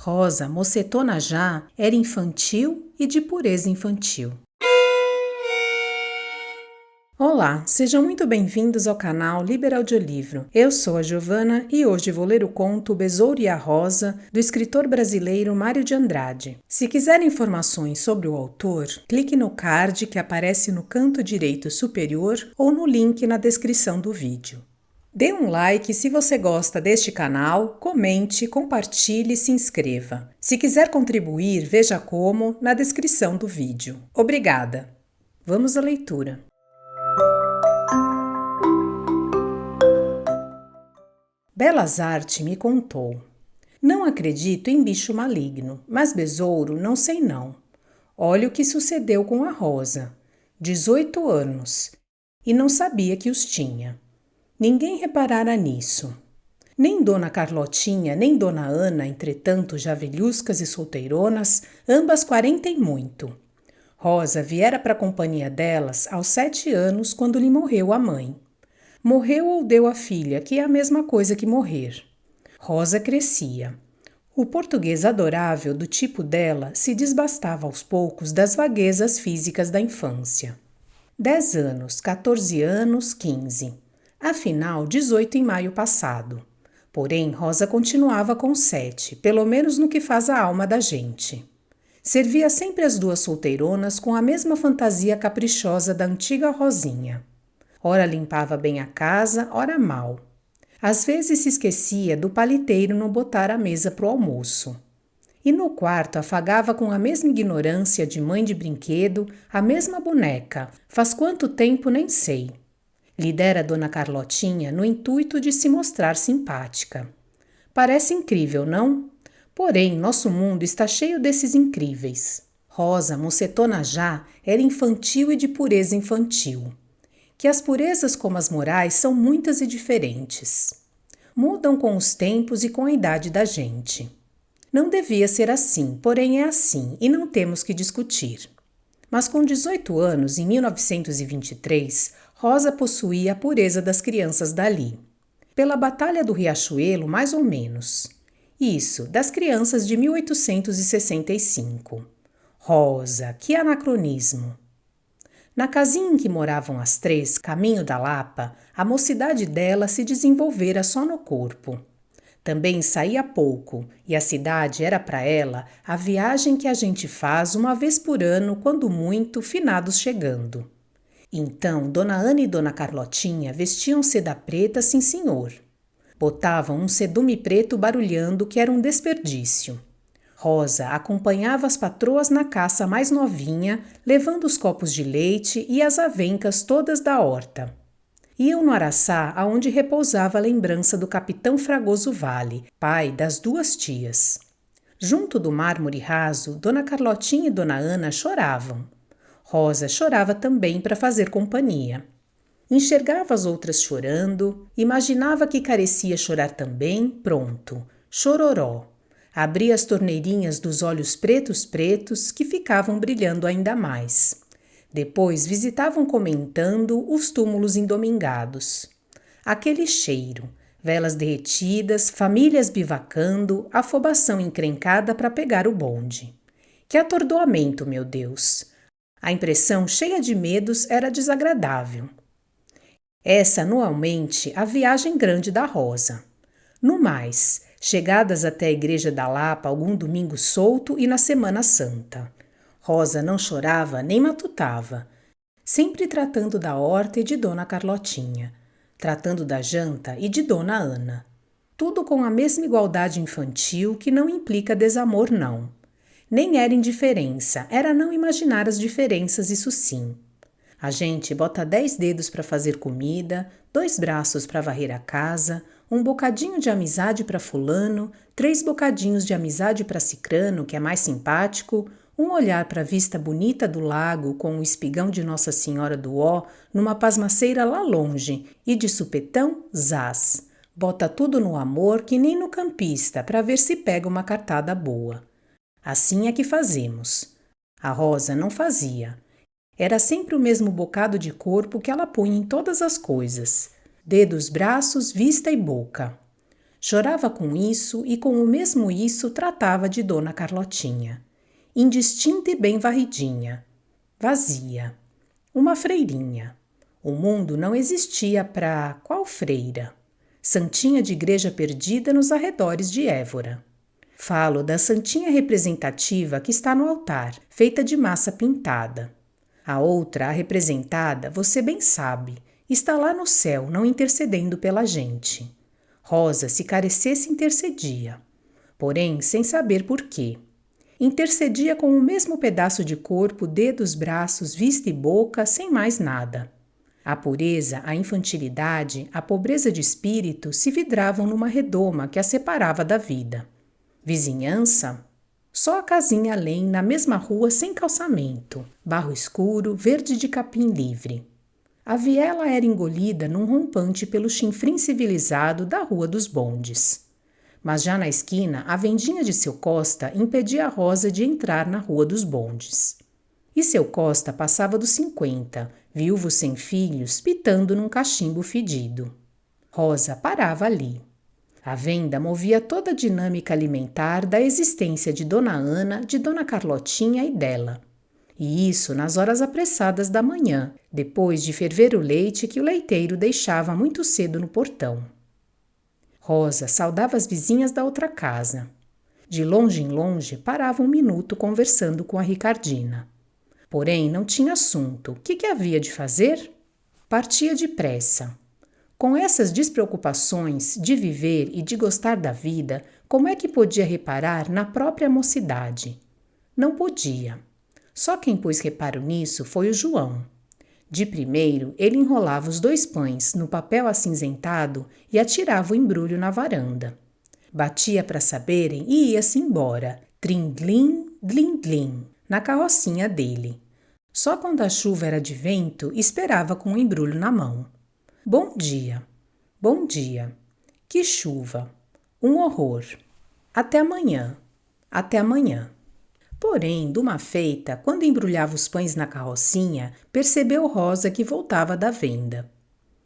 Rosa, mocetona já, era infantil e de pureza infantil. Olá, sejam muito bem-vindos ao canal Liber Audiolivro. Eu sou a Giovana e hoje vou ler o conto O Besouro e a Rosa, do escritor brasileiro Mário de Andrade. Se quiser informações sobre o autor, clique no card que aparece no canto direito superior ou no link na descrição do vídeo. Dê um like se você gosta deste canal, comente, compartilhe e se inscreva. Se quiser contribuir, veja como na descrição do vídeo. Obrigada! Vamos à leitura. Belas Arte me contou. Não acredito em bicho maligno, mas besouro não sei não. Olha o que sucedeu com a Rosa. 18 anos. E não sabia que os tinha. Ninguém reparara nisso. Nem Dona Carlotinha, nem Dona Ana, entretanto já velhuscas e solteironas, ambas 40 e muito. Rosa viera para a companhia delas aos 7 anos quando lhe morreu a mãe. Morreu ou deu a filha, que é a mesma coisa que morrer. Rosa crescia. O português adorável do tipo dela se desbastava aos poucos das vaguezas físicas da infância. 10 anos, 14 anos, 15. Afinal, 18 em maio passado. Porém, Rosa continuava com 7, pelo menos no que faz a alma da gente. Servia sempre as duas solteironas com a mesma fantasia caprichosa da antiga Rosinha. Ora limpava bem a casa, ora mal. Às vezes se esquecia do paliteiro não botar a mesa para o almoço. E no quarto afagava com a mesma ignorância de mãe de brinquedo a mesma boneca, faz quanto tempo nem sei. Lhe dera Dona Carlotinha no intuito de se mostrar simpática. Parece incrível, não? Porém, nosso mundo está cheio desses incríveis. Rosa, mocetona já, era infantil e de pureza infantil. Que as purezas como as morais são muitas e diferentes. Mudam com os tempos e com a idade da gente. Não devia ser assim, porém é assim e não temos que discutir. Mas com 18 anos, em 1923, Rosa possuía a pureza das crianças dali. Pela Batalha do Riachuelo, mais ou menos. Isso, das crianças de 1865. Rosa, que anacronismo! Na casinha em que moravam as três, caminho da Lapa, a mocidade dela se desenvolvera só no corpo. Também saía pouco, e a cidade era para ela a viagem que a gente faz uma vez por ano, quando muito, finados chegando. Então, Dona Ana e Dona Carlotinha vestiam seda preta, sim senhor. Botavam um cedume preto barulhando que era um desperdício. Rosa acompanhava as patroas na caça mais novinha, levando os copos de leite e as avencas todas da horta. Iam no araçá aonde repousava a lembrança do capitão Fragoso Vale, pai das duas tias. Junto do mármore raso, Dona Carlotinha e Dona Ana choravam. Rosa chorava também para fazer companhia. Enxergava as outras chorando, imaginava que carecia chorar também, pronto, chororó. Abria as torneirinhas dos olhos pretos que ficavam brilhando ainda mais. Depois visitavam comentando os túmulos endomingados. Aquele cheiro, velas derretidas, famílias bivacando, afobação encrencada para pegar o bonde. Que atordoamento, meu Deus! A impressão cheia de medos era desagradável. Essa anualmente a viagem grande da Rosa. No mais, chegadas até a igreja da Lapa algum domingo solto e na Semana Santa. Rosa não chorava nem matutava, sempre tratando da horta e de Dona Carlotinha, tratando da janta e de Dona Ana. Tudo com a mesma igualdade infantil que não implica desamor, não. Nem era indiferença, era não imaginar as diferenças, isso sim. A gente bota 10 dedos para fazer comida, 2 braços para varrer a casa, um bocadinho de amizade para fulano, 3 bocadinhos de amizade para cicrano, que é mais simpático, um olhar para a vista bonita do lago com o espigão de Nossa Senhora do Ó numa pasmaceira lá longe e de supetão, zás. Bota tudo no amor que nem no campista para ver se pega uma cartada boa. Assim é que fazemos. A Rosa não fazia. Era sempre o mesmo bocado de corpo que ela punha em todas as coisas. Dedos, braços, vista e boca. Chorava com isso e com o mesmo isso tratava de Dona Carlotinha. Indistinta e bem varridinha. Vazia. Uma freirinha. O mundo não existia para qual freira? Santinha de igreja perdida nos arredores de Évora. Falo da santinha representativa que está no altar, feita de massa pintada. A outra, a representada, você bem sabe, está lá no céu, não intercedendo pela gente. Rosa, se carecesse, intercedia. Porém, sem saber por quê. Intercedia com o mesmo pedaço de corpo, dedos, braços, vista e boca, sem mais nada. A pureza, a infantilidade, a pobreza de espírito se vidravam numa redoma que a separava da vida. Vizinhança? Só a casinha além, na mesma rua sem calçamento, barro escuro, verde de capim livre. A viela era engolida num rompante pelo chinfrim civilizado da Rua dos Bondes. Mas já na esquina, a vendinha de seu Costa impedia a Rosa de entrar na Rua dos Bondes. E seu Costa passava dos 50, viúvo sem filhos, pitando num cachimbo fedido. Rosa parava ali. A venda movia toda a dinâmica alimentar da existência de Dona Ana, de Dona Carlotinha e dela. E isso nas horas apressadas da manhã, depois de ferver o leite que o leiteiro deixava muito cedo no portão. Rosa saudava as vizinhas da outra casa. De longe em longe parava um minuto conversando com a Ricardina. Porém, não tinha assunto. O que havia de fazer? Partia depressa. Com essas despreocupações de viver e de gostar da vida, como é que podia reparar na própria mocidade? Não podia. Só quem pôs reparo nisso foi o João. De primeiro, ele enrolava os 2 pães no papel acinzentado e atirava o embrulho na varanda. Batia para saberem e ia-se embora, trim-glim, glim-glim, na carrocinha dele. Só quando a chuva era de vento, esperava com o embrulho na mão. Bom dia. Bom dia. Que chuva. Um horror. Até amanhã. Até amanhã. Porém, de uma feita, quando embrulhava os pães na carrocinha, percebeu Rosa que voltava da venda.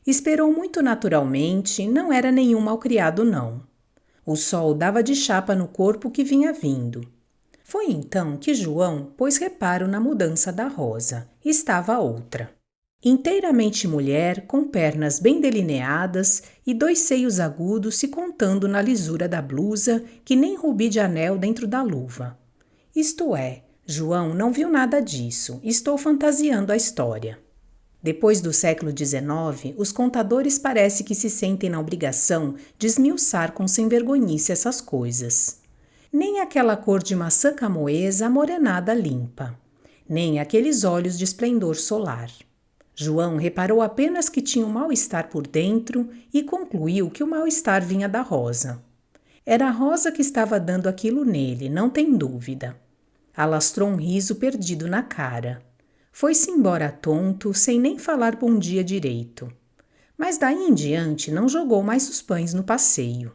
Esperou muito naturalmente, não era nenhum malcriado não. O sol dava de chapa no corpo que vinha vindo. Foi então que João pôs reparo na mudança da Rosa. Estava outra. Inteiramente mulher, com pernas bem delineadas e 2 seios agudos se contando na lisura da blusa, que nem rubi de anel dentro da luva. Isto é, João não viu nada disso, estou fantasiando a história. Depois do século XIX, os contadores parece que se sentem na obrigação de esmiuçar com sem-vergonhice essas coisas. Nem aquela cor de maçã camoesa amorenada limpa, nem aqueles olhos de esplendor solar. João reparou apenas que tinha um mal-estar por dentro e concluiu que o mal-estar vinha da Rosa. Era a Rosa que estava dando aquilo nele, não tem dúvida. Alastrou um riso perdido na cara. Foi-se embora tonto, sem nem falar bom dia direito. Mas daí em diante não jogou mais os pães no passeio.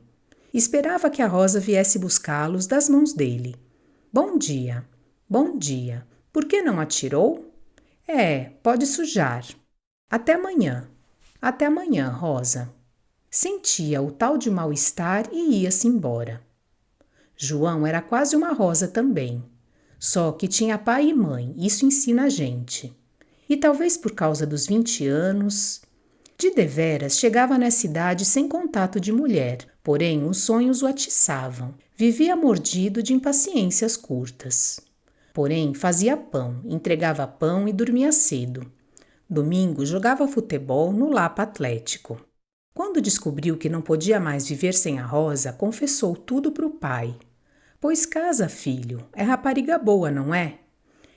Esperava que a Rosa viesse buscá-los das mãos dele. Bom dia, bom dia. Por que não atirou? Pode sujar. Até amanhã, Rosa. Sentia o tal de mal-estar e ia-se embora. João era quase uma Rosa também. Só que tinha pai e mãe, isso ensina a gente. E talvez por causa dos 20 anos... De deveras chegava nessa idade sem contato de mulher, porém os sonhos o atiçavam. Vivia mordido de impaciências curtas. Porém fazia pão, entregava pão e dormia cedo. Domingo jogava futebol no Lapa Atlético. Quando descobriu que não podia mais viver sem a Rosa, confessou tudo para o pai. Pois casa, filho, é rapariga boa, não é?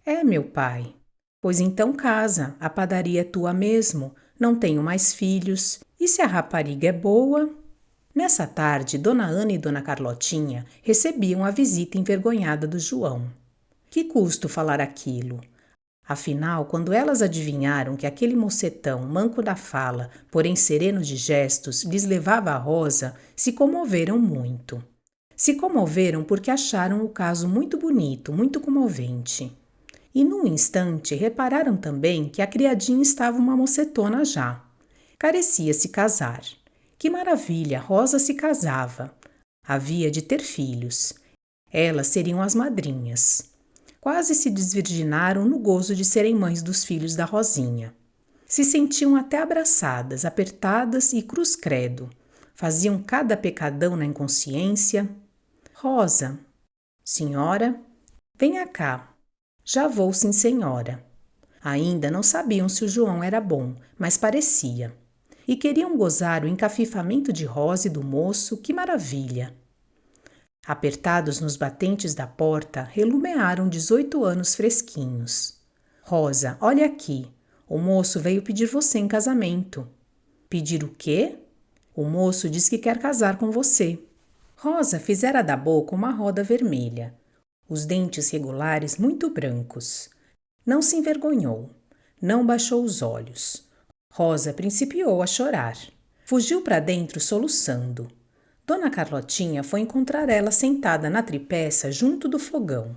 É, meu pai. Pois então casa, a padaria é tua mesmo, não tenho mais filhos, e se a rapariga é boa... Nessa tarde, Dona Ana e Dona Carlotinha recebiam a visita envergonhada do João. Que custo falar aquilo? Afinal, quando elas adivinharam que aquele mocetão, manco da fala, porém sereno de gestos, lhes levava a Rosa, se comoveram muito. Se comoveram porque acharam o caso muito bonito, muito comovente. E num instante repararam também que a criadinha estava uma mocetona já. Carecia se casar. Que maravilha! Rosa se casava. Havia de ter filhos. Elas seriam as madrinhas. Quase se desvirginaram no gozo de serem mães dos filhos da Rosinha. Se sentiam até abraçadas, apertadas e cruz credo. Faziam cada pecadão na inconsciência. Rosa. Senhora? Venha cá. Já vou, sim, senhora. Ainda não sabiam se o João era bom, mas parecia. E queriam gozar o encafifamento de Rosa e do moço, que maravilha! Apertados nos batentes da porta, relumearam 18 anos fresquinhos. Rosa, olha aqui. O moço veio pedir você em casamento. Pedir o quê? O moço diz que quer casar com você. Rosa fizera da boca uma roda vermelha, os dentes regulares muito brancos. Não se envergonhou, não baixou os olhos. Rosa principiou a chorar. Fugiu para dentro soluçando. Dona Carlotinha foi encontrar ela sentada na tripeça junto do fogão.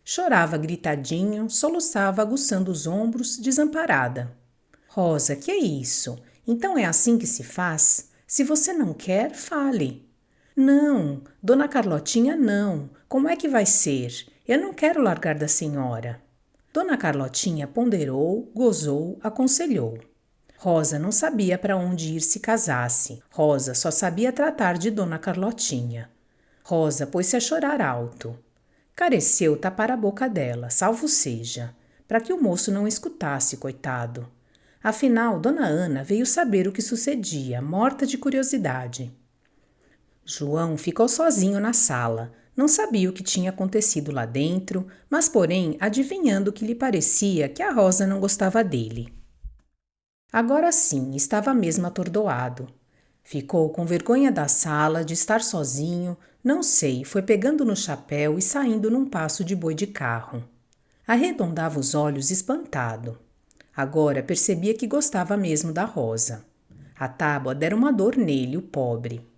Chorava gritadinho, soluçava aguçando os ombros, desamparada. Rosa, que é isso? Então é assim que se faz? Se você não quer, fale. Não, Dona Carlotinha não. Como é que vai ser? Eu não quero largar da senhora. Dona Carlotinha ponderou, gozou, aconselhou. Rosa não sabia para onde ir se casasse. Rosa só sabia tratar de Dona Carlotinha. Rosa pôs-se a chorar alto. Careceu tapar a boca dela, salvo seja, para que o moço não escutasse, coitado. Afinal, Dona Ana veio saber o que sucedia, morta de curiosidade. João ficou sozinho na sala. Não sabia o que tinha acontecido lá dentro, mas, porém, adivinhando que lhe parecia que a Rosa não gostava dele. Agora sim, estava mesmo atordoado. Ficou com vergonha da sala, de estar sozinho, não sei, foi pegando no chapéu e saindo num passo de boi de carro. Arredondava os olhos espantado. Agora percebia que gostava mesmo da Rosa. A tábua dera uma dor nele, o pobre.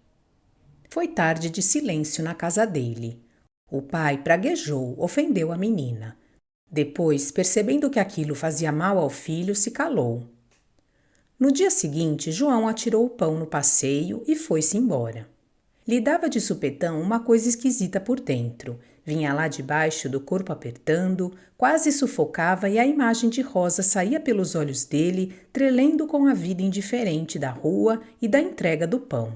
Foi tarde de silêncio na casa dele. O pai praguejou, ofendeu a menina. Depois, percebendo que aquilo fazia mal ao filho, se calou. No dia seguinte, João atirou o pão no passeio e foi-se embora. Lhe dava de supetão uma coisa esquisita por dentro. Vinha lá de baixo do corpo apertando, quase sufocava e a imagem de Rosa saía pelos olhos dele, trelendo com a vida indiferente da rua e da entrega do pão.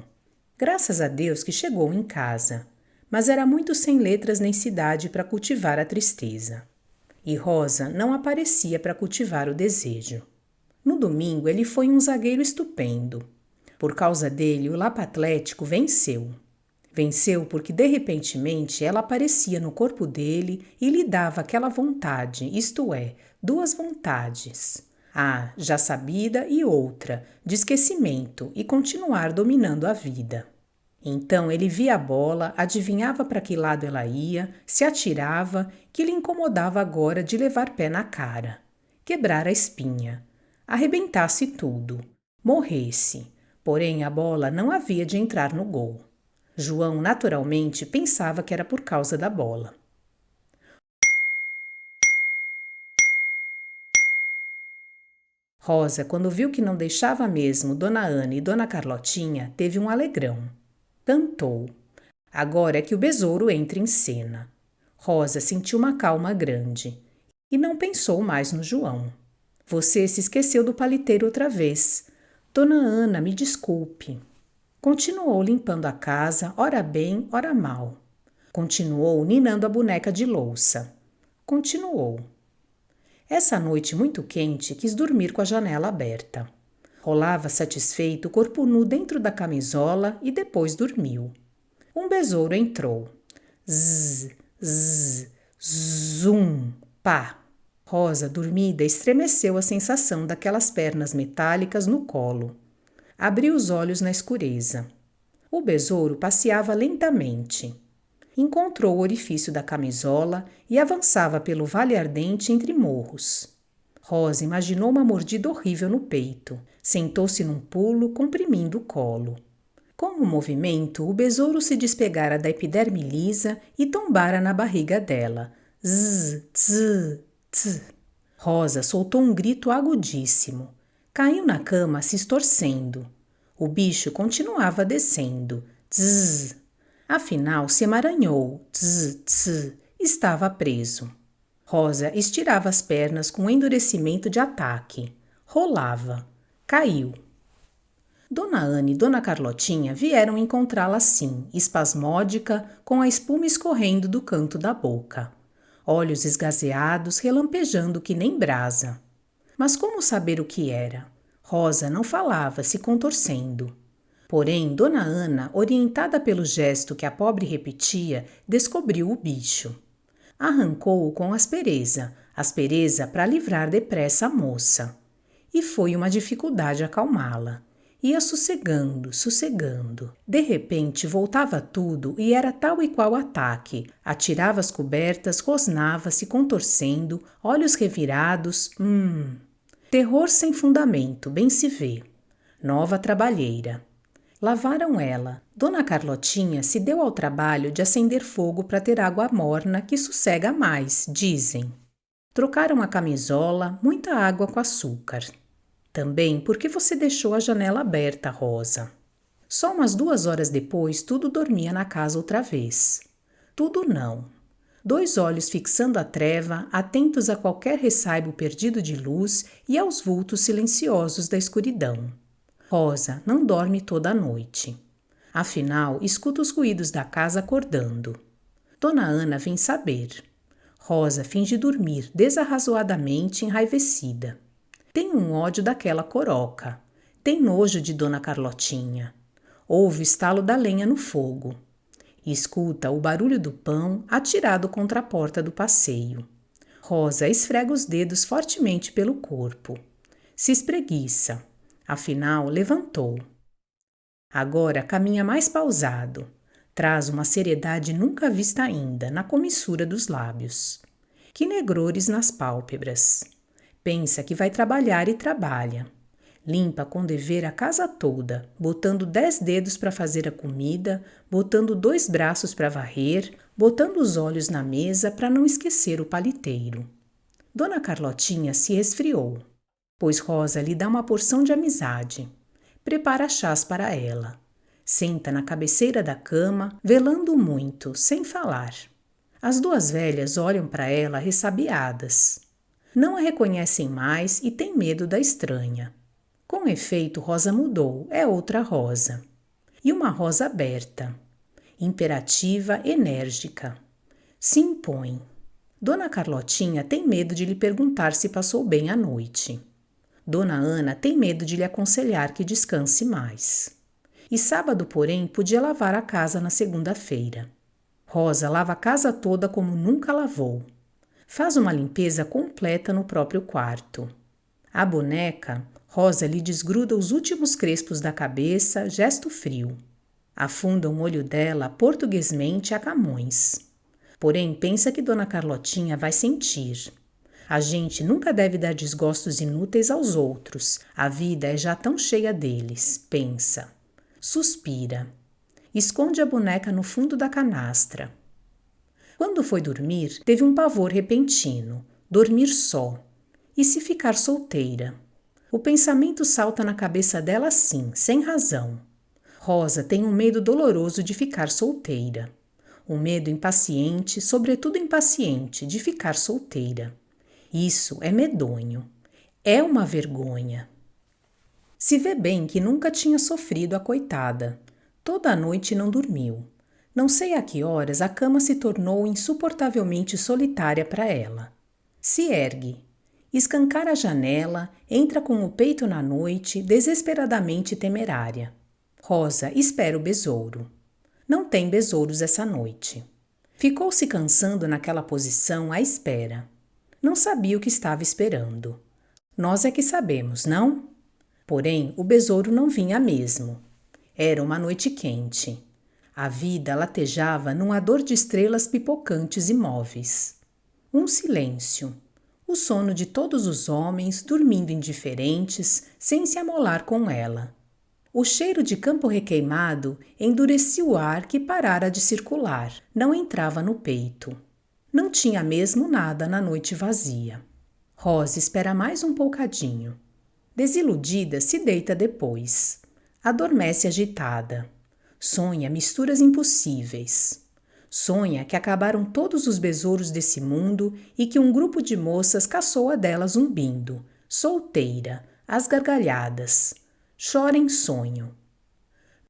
Graças a Deus que chegou em casa, mas era muito sem letras nem cidade para cultivar a tristeza. E Rosa não aparecia para cultivar o desejo. No domingo ele foi um zagueiro estupendo. Por causa dele, o Lapa Atlético venceu. Venceu porque, de repentemente, ela aparecia no corpo dele e lhe dava aquela vontade, isto é, duas vontades. A, já sabida, e outra, de esquecimento e continuar dominando a vida. Então ele via a bola, adivinhava para que lado ela ia, se atirava, que lhe incomodava agora de levar pé na cara. Quebrar a espinha. Arrebentasse tudo. Morresse. Porém, a bola não havia de entrar no gol. João, naturalmente, pensava que era por causa da bola. Rosa, quando viu que não deixava mesmo Dona Ana e Dona Carlotinha, teve um alegrão. Cantou. Agora é que o besouro entra em cena. Rosa sentiu uma calma grande e não pensou mais no João. Você se esqueceu do paliteiro outra vez. Dona Ana, me desculpe. Continuou limpando a casa, ora bem, ora mal. Continuou ninando a boneca de louça. Continuou. Essa noite muito quente quis dormir com a janela aberta. Rolava satisfeito o corpo nu dentro da camisola e depois dormiu. Um besouro entrou. Zzz, zzz, zum, pá. Rosa, dormida, estremeceu a sensação daquelas pernas metálicas no colo. Abriu os olhos na escureza. O besouro passeava lentamente. Encontrou o orifício da camisola e avançava pelo vale ardente entre morros. Rosa imaginou uma mordida horrível no peito. Sentou-se num pulo, comprimindo o colo. Com o movimento, o besouro se despegara da epiderme lisa e tombara na barriga dela. Zzz, tz, tz. Rosa soltou um grito agudíssimo. Caiu na cama, se estorcendo. O bicho continuava descendo. Zzz. Afinal, se emaranhou. Tzz, tzz. Estava preso. Rosa estirava as pernas com endurecimento de ataque. Rolava. Caiu. Dona Ana e Dona Carlotinha vieram encontrá-la assim, espasmódica, com a espuma escorrendo do canto da boca. Olhos esgazeados, relampejando que nem brasa. Mas como saber o que era? Rosa não falava, se contorcendo. Porém, Dona Ana, orientada pelo gesto que a pobre repetia, descobriu o bicho. Arrancou-o com aspereza para livrar depressa a moça. E foi uma dificuldade acalmá-la. Ia sossegando, sossegando. De repente voltava tudo e era tal e qual ataque. Atirava as cobertas, rosnava, se contorcendo, olhos revirados. Terror sem fundamento, bem se vê. Nova trabalheira. Lavaram ela. Dona Carlotinha se deu ao trabalho de acender fogo para ter água morna que sossega mais, dizem. Trocaram a camisola, muita água com açúcar. Também porque você deixou a janela aberta, Rosa. Só umas 2 horas depois, tudo dormia na casa outra vez. Tudo não. 2 olhos fixando a treva, atentos a qualquer ressaibo perdido de luz e aos vultos silenciosos da escuridão. Rosa não dorme toda a noite. Afinal, escuta os ruídos da casa acordando. Dona Ana vem saber. Rosa finge dormir desarrazoadamente enraivecida. Tem um ódio daquela coroca. Tem nojo de Dona Carlotinha. Ouve o estalo da lenha no fogo. E escuta o barulho do pão atirado contra a porta do passeio. Rosa esfrega os dedos fortemente pelo corpo. Se espreguiça. Afinal, levantou. Agora caminha mais pausado. Traz uma seriedade nunca vista ainda na comissura dos lábios. Que negrores nas pálpebras. Pensa que vai trabalhar e trabalha. Limpa com dever a casa toda, botando 10 dedos para fazer a comida, botando 2 braços para varrer, botando os olhos na mesa para não esquecer o paliteiro. Dona Carlotinha se resfriou, pois Rosa lhe dá uma porção de amizade. Prepara chás para ela. Senta na cabeceira da cama, velando muito, sem falar. As 2 velhas olham para ela ressabiadas. Não a reconhecem mais e têm medo da estranha. Com efeito, Rosa mudou, é outra Rosa. E uma Rosa aberta, imperativa, enérgica. Se impõe. Dona Carlotinha tem medo de lhe perguntar se passou bem a noite. Dona Ana tem medo de lhe aconselhar que descanse mais. E sábado, porém, podia lavar a casa na segunda-feira. Rosa lava a casa toda como nunca lavou. Faz uma limpeza completa no próprio quarto. A boneca, Rosa lhe desgruda os últimos crespos da cabeça, gesto frio. Afunda um olho dela portuguesmente a Camões. Porém, pensa que Dona Carlotinha vai sentir. A gente nunca deve dar desgostos inúteis aos outros. A vida é já tão cheia deles, pensa. Suspira. Esconde a boneca no fundo da canastra. Quando foi dormir, teve um pavor repentino. Dormir só. E se ficar solteira? O pensamento salta na cabeça dela assim, sem razão. Rosa tem um medo doloroso de ficar solteira. Um medo impaciente, sobretudo impaciente, de ficar solteira. Isso é medonho. É uma vergonha. Se vê bem que nunca tinha sofrido a coitada. Toda a noite não dormiu. Não sei a que horas a cama se tornou insuportavelmente solitária para ela. Se ergue. Escancara a janela, entra com o peito na noite, desesperadamente temerária. Rosa espera o besouro. Não tem besouros essa noite. Ficou se cansando naquela posição à espera. Não sabia o que estava esperando. Nós é que sabemos, não? Porém, o besouro não vinha mesmo. Era uma noite quente. A vida latejava num ador de estrelas pipocantes e móveis. Um silêncio. O sono de todos os homens dormindo indiferentes, sem se amolar com ela. O cheiro de campo requeimado endurecia o ar que parara de circular, não entrava no peito. Não tinha mesmo nada na noite vazia. Rosa espera mais um poucadinho. Desiludida, se deita depois. Adormece agitada. Sonha misturas impossíveis. Sonha que acabaram todos os besouros desse mundo e que um grupo de moças caçou a dela zumbindo, solteira, às gargalhadas. Chora em sonho.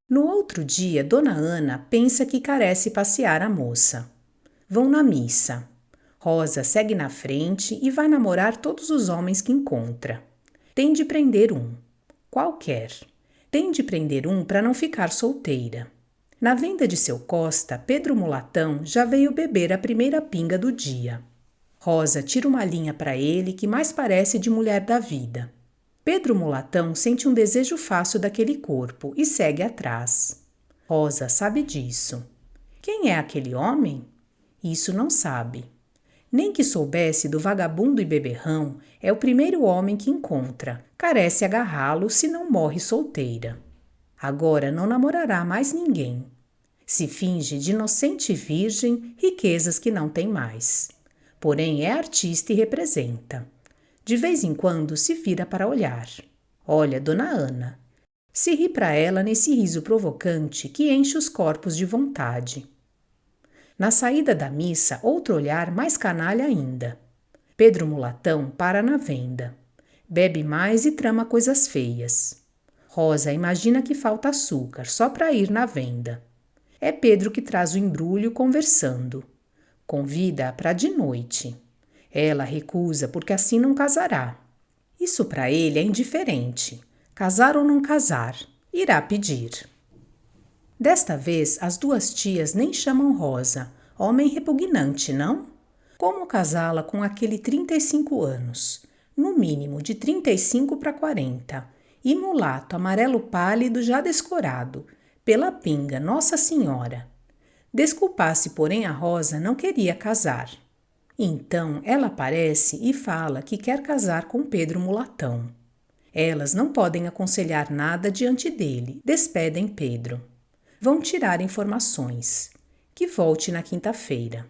No outro dia, Dona Ana pensa que carece passear a moça. Vão na missa. Rosa segue na frente e vai namorar todos os homens que encontra. Tem de prender um. Qualquer. Tem de prender um para não ficar solteira. Na venda de seu Costa, Pedro Mulatão já veio beber a primeira pinga do dia. Rosa tira uma linha para ele que mais parece de mulher da vida. Pedro Mulatão sente um desejo fácil daquele corpo e segue atrás. Rosa sabe disso. Quem é aquele homem? Isso não sabe. Nem que soubesse do vagabundo e beberrão, é o primeiro homem que encontra. Carece agarrá-lo se não morre solteira. Agora não namorará mais ninguém. Se finge de inocente virgem, riquezas que não tem mais. Porém é artista e representa. De vez em quando se vira para olhar. Olha Dona Ana. Se ri para ela nesse riso provocante que enche os corpos de vontade. Na saída da missa, outro olhar mais canalha ainda. Pedro Mulatão para na venda. Bebe mais e trama coisas feias. Rosa imagina que falta açúcar só para ir na venda. É Pedro que traz o embrulho conversando. Convida-a para de noite. Ela recusa porque assim não casará. Isso para ele é indiferente. Casar ou não casar, irá pedir. Desta vez, as duas tias nem chamam Rosa. Homem repugnante, não? Como casá-la com aquele 35 anos? No mínimo de 35 para 40. E mulato amarelo pálido já descorado. Pela pinga, Nossa Senhora. Desculpasse, porém, a Rosa não queria casar. Então ela aparece e fala que quer casar com Pedro Mulatão. Elas não podem aconselhar nada diante dele, despedem Pedro. Vão tirar informações. Que volte na quinta-feira.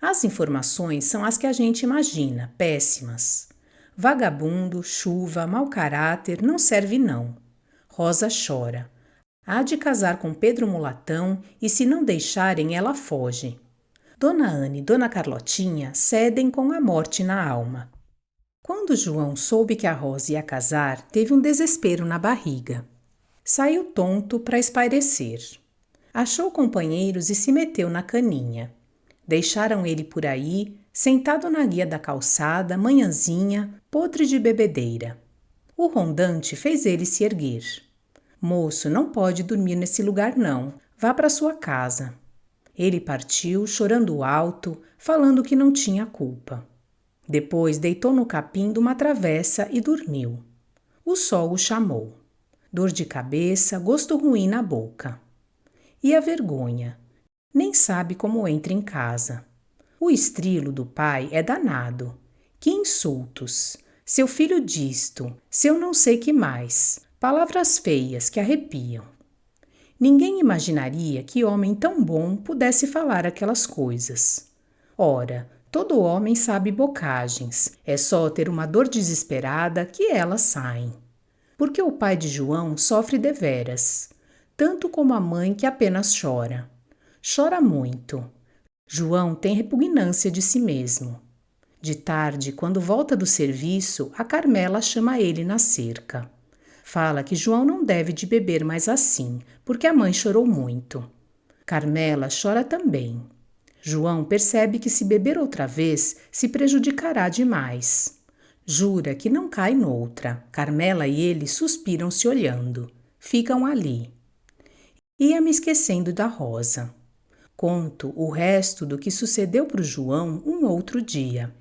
As informações são as que a gente imagina, péssimas. Vagabundo, chuva, mau caráter, não serve não. Rosa chora. Há de casar com Pedro Mulatão e se não deixarem ela foge. Dona Ana e Dona Carlotinha cedem com a morte na alma. Quando João soube que a Rosa ia casar, teve um desespero na barriga. Saiu tonto para espairecer. Achou companheiros e se meteu na caninha. Deixaram ele por aí, sentado na guia da calçada, manhãzinha, podre de bebedeira. O rondante fez ele se erguer. Moço, não pode dormir nesse lugar não. Vá para sua casa. Ele partiu, chorando alto, falando que não tinha culpa. Depois deitou no capim de uma travessa e dormiu. O sol o chamou. Dor de cabeça, gosto ruim na boca. E a vergonha? Nem sabe como entra em casa. O estrilo do pai é danado. Que insultos! Seu filho disto, seu não sei que mais. Palavras feias que arrepiam. Ninguém imaginaria que homem tão bom pudesse falar aquelas coisas. Ora, todo homem sabe bocagens, é só ter uma dor desesperada que elas saem. Porque o pai de João sofre deveras, tanto como a mãe que apenas chora. Chora muito. João tem repugnância de si mesmo. De tarde, quando volta do serviço, a Carmela chama ele na cerca. Fala que João não deve de beber mais assim, porque a mãe chorou muito. Carmela chora também. João percebe que se beber outra vez, se prejudicará demais. Jura que não cai noutra. Carmela e ele suspiram se olhando. Ficam ali. Ia me esquecendo da Rosa. Conto o resto do que sucedeu para o João um outro dia.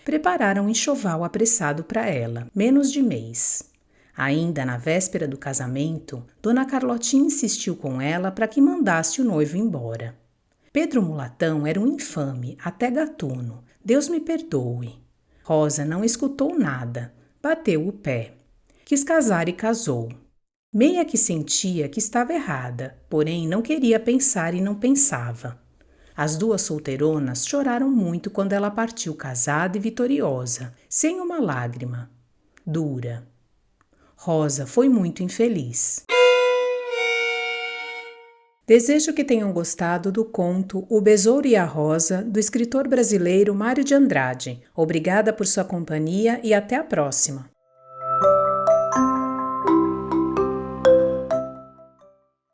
Prepararam um enxoval apressado para ela, menos de mês. Ainda na véspera do casamento, Dona Carlotinha insistiu com ela para que mandasse o noivo embora. Pedro Mulatão era um infame, até gatuno. Deus me perdoe. Rosa não escutou nada, bateu o pé. Quis casar e casou. Meia que sentia que estava errada, porém não queria pensar e não pensava. As duas solteironas choraram muito quando ela partiu casada e vitoriosa, sem uma lágrima. Dura. Rosa foi muito infeliz. Desejo que tenham gostado do conto O Besouro e a Rosa, do escritor brasileiro Mário de Andrade. Obrigada por sua companhia e até a próxima!